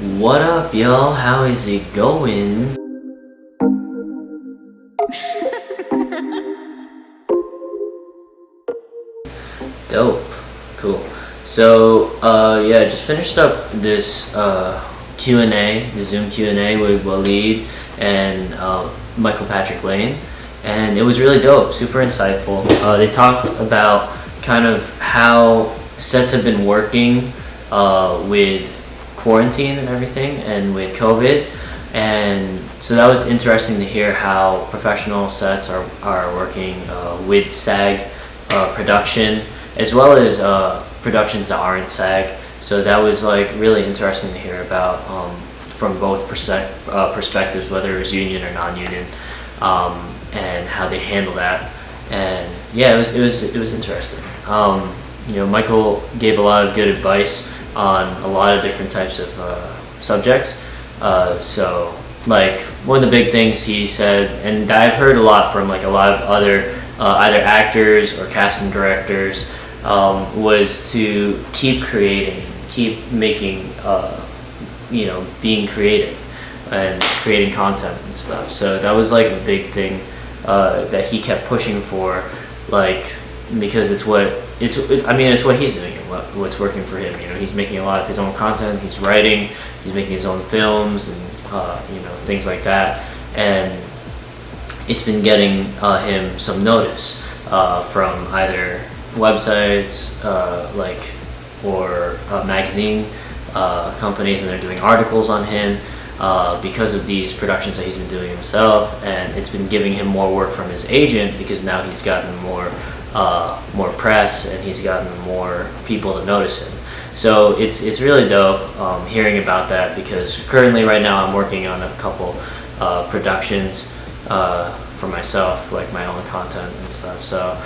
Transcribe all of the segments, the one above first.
What up, y'all? How is it going? Dope. Cool. So, yeah, I just finished up this Q&A, the Zoom Q&A with Waleed and Michael Patrick Lane, and it was really dope, super insightful. They talked about kind of how sets have been working with quarantine and everything, and with COVID, and so that was interesting to hear how professional sets are working with SAG production, as well as productions that aren't SAG. So that was like really interesting to hear about from both perspectives, whether it was union or non-union, and how they handle that. And yeah, it was interesting. Michael gave a lot of good advice on a lot of different types of subjects. So like one of the big things he said, and I've heard a lot from like a lot of other either actors or casting directors, was to keep creating, keep making, being creative and creating content and stuff. So that was like a big thing that he kept pushing for, like, because it's what he's doing and what's working for him. He's making a lot of his own content. He's writing. He's making his own films and things like that. And it's been getting him some notice from either websites or magazine companies, and they're doing articles on him because of these productions that he's been doing himself. And it's been giving him more work from his agent, because now he's gotten more press, and he's gotten more people to notice him. So it's really dope hearing about that, because currently right now I'm working on a couple productions for myself, like my own content and stuff. So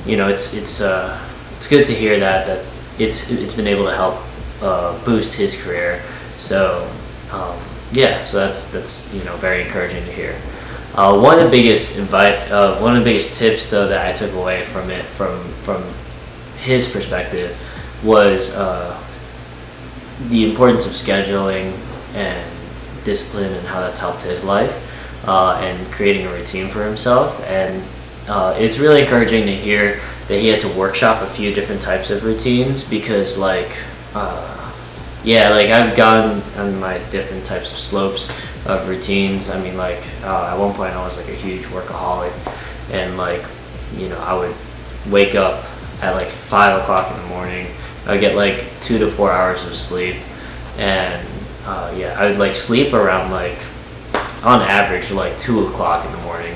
it's good to hear that it's been able to help boost his career. So so that's very encouraging to hear. One of the biggest tips though that I took away from it, from his perspective, was the importance of scheduling and discipline, and how that's helped his life, and creating a routine for himself. And it's really encouraging to hear that he had to workshop a few different types of routines, because I've gone on my different types of slopes of routines. I mean, at one point I was like a huge workaholic, and I would wake up at like 5 o'clock in the morning. I would get like 2 to 4 hours of sleep, and I would like sleep around on average 2 o'clock in the morning,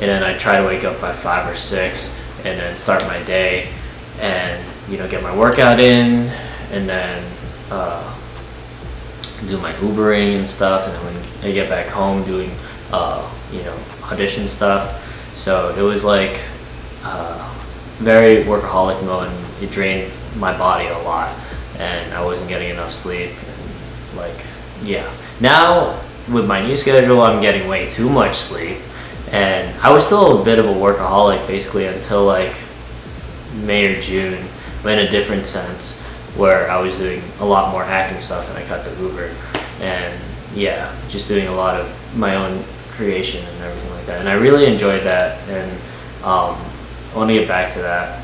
and then I'd try to wake up by 5 or 6, and then start my day, and get my workout in, and then do my Ubering and stuff, and then when I get back home, doing audition stuff. So it was very workaholic mode, and it drained my body a lot, and I wasn't getting enough sleep. And now with my new schedule, I'm getting way too much sleep, and I was still a bit of a workaholic basically until May or June, but in a different sense, where I was doing a lot more acting stuff, and I cut the Uber, and just doing a lot of my own creation and everything like that. And I really enjoyed that, and I want to get back to that,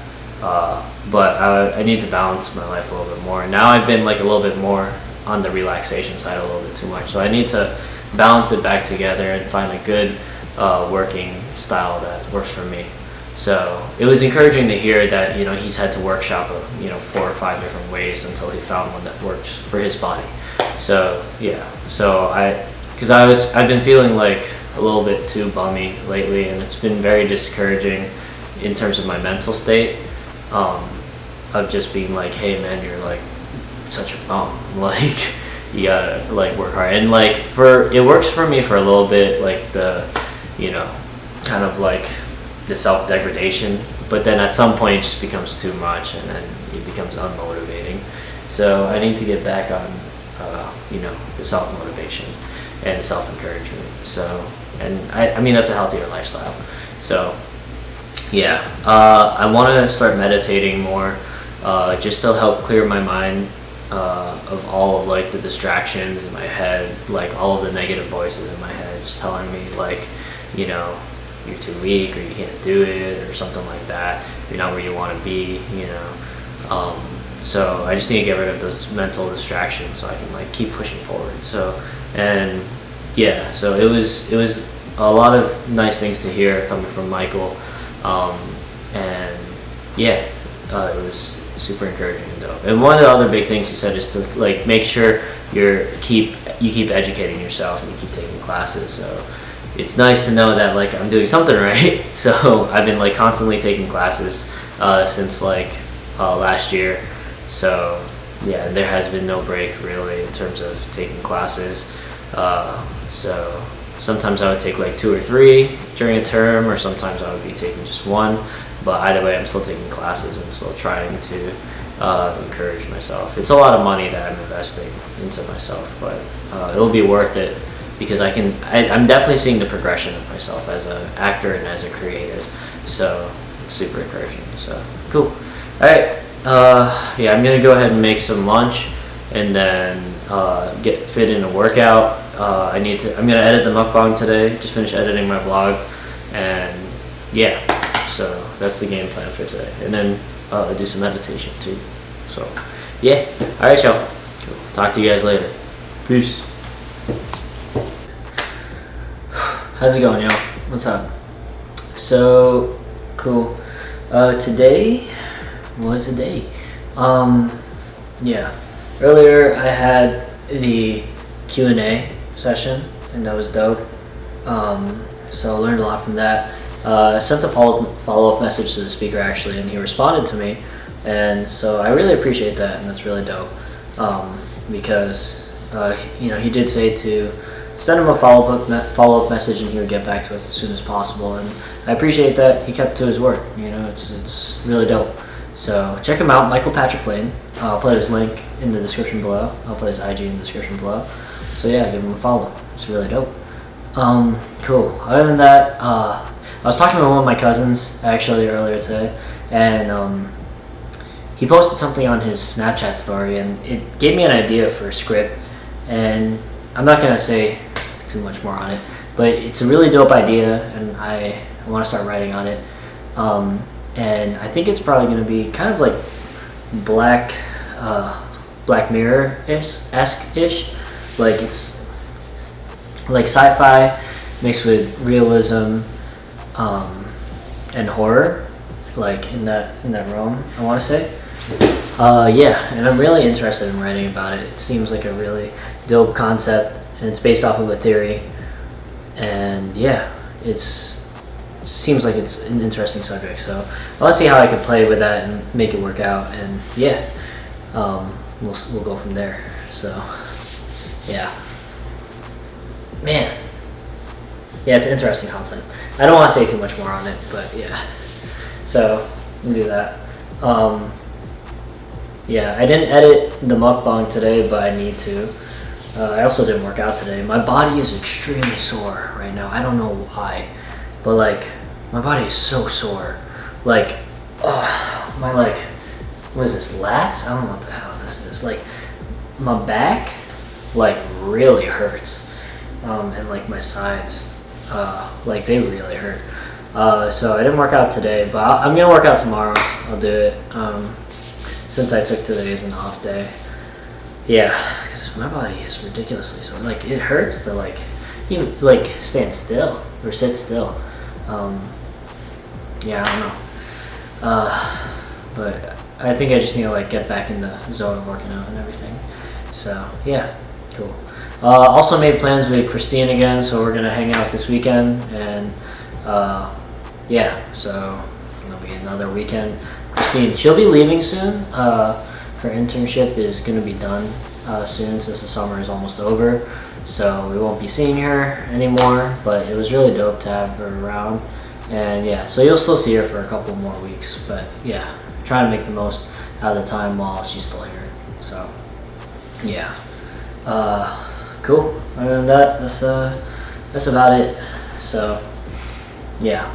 but I need to balance my life a little bit more. Now I've been a little bit more on the relaxation side, a little bit too much, so I need to balance it back together and find a good working style that works for me. So it was encouraging to hear that he's had to workshop 4 or 5 different ways until he found one that works for his body. So I've been feeling a little bit too bummy lately, and it's been very discouraging in terms of my mental state, of just being hey man, you're such a bum, you gotta work hard. And it works for me for a little bit, the kind of the self-degradation, but then at some point it just becomes too much, and then it becomes unmotivating. So I need to get back on the self-motivation and self-encouragement. So, and I mean that's a healthier lifestyle. So I want to start meditating more, just to help clear my mind of all of like the distractions in my head, like all of the negative voices in my head just telling me like, you know, you're too weak or you can't do it or something like that. You're not where you want to be, you know. So I just need to get rid of those mental distractions so I can like keep pushing forward. So, and yeah, so it was a lot of nice things to hear coming from Michael, and yeah, it was super encouraging and dope. And one of the other big things he said is to like make sure you keep educating yourself and you keep taking classes. So it's nice to know that like I'm doing something right. So I've been like constantly taking classes since like last year. So yeah, there has been no break really in terms of taking classes. So sometimes I would take like 2 or 3 during a term, or sometimes I would be taking just 1. But either way, I'm still taking classes and still trying to encourage myself. It's a lot of money that I'm investing into myself, but it'll be worth it because I'm definitely seeing the progression of myself as an actor and as a creative. So it's super encouraging. So cool. All right. Yeah, I'm gonna go ahead and make some lunch and then get fit in a workout. I'm gonna edit the mukbang today. Just finished editing my vlog, and yeah, so that's the game plan for today. And then do some meditation too. So yeah, all right, y'all. Cool. Talk to you guys later. Peace. How's it going, y'all? What's up? So cool. Today was the day. Yeah, earlier I had the Q&A session and that was dope. So I learned a lot from that. I sent a follow-up message to the speaker actually, and he responded to me, and so I really appreciate that, and that's really dope. Because you know, he did say to send him a follow-up message and he would get back to us as soon as possible, and I appreciate that he kept to his word. You know, it's really dope. So check him out, Michael Patrick Lane. I'll put his link in the description below. I'll put his IG in the description below. So yeah, give him a follow. It's really dope. Cool. Other than that, I was talking to one of my cousins actually earlier today, and he posted something on his Snapchat story, and it gave me an idea for a script. And I'm not gonna say too much more on it, but it's a really dope idea, and I want to start writing on it. And I think it's probably going to be kind of like Black Mirror-esque-ish. Like it's like sci-fi mixed with realism and horror, like in that realm, I want to say. Yeah, and I'm really interested in writing about it. It seems like a really dope concept, and it's based off of a theory. And yeah, seems like it's an interesting subject, so I want to see how I can play with that and make it work out, and yeah, we'll go from there. So yeah, man, yeah, it's interesting content. I don't want to say too much more on it, but yeah, so we'll do that. Yeah, I didn't edit the mukbang today, but I need to. I also didn't work out today. My body is extremely sore right now. I don't know why, but like my body is so sore. Like, my like, what is this, lats? I don't know what the hell this is. Like, my back, like, really hurts. And like my sides, like they really hurt. So I didn't work out today, but I'm gonna work out tomorrow. I'll do it. Since I took today as an off day. Yeah, because my body is ridiculously sore. Like, it hurts to like, even like stand still or sit still. Yeah, I don't know. But I think I just need to like get back in the zone of working out and everything. So yeah, cool. Also made plans with Christine again, so we're gonna hang out this weekend, and yeah, so it'll be another weekend. Christine, she'll be leaving soon. Her internship is gonna be done soon, since the summer is almost over. So we won't be seeing her anymore, but it was really dope to have her around. And yeah, so you'll still see her for a couple more weeks, but yeah, try to make the most out of the time while she's still here. So yeah, cool. Other than that, that's about it. So yeah,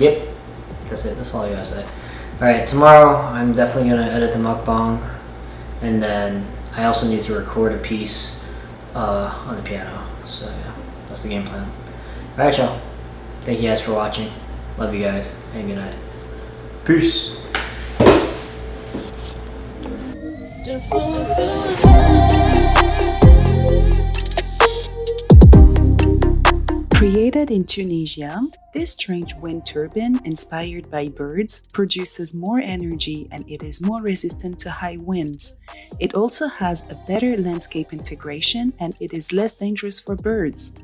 yep, that's it. That's all I gotta say. All right, tomorrow I'm definitely gonna edit the mukbang, and then I also need to record a piece on the piano. So yeah, that's the game plan. Alright, y'all. Thank you guys for watching. Love you guys, and good night. Peace. Created in Tunisia, this strange wind turbine inspired by birds produces more energy and it is more resistant to high winds. It also has a better landscape integration and it is less dangerous for birds.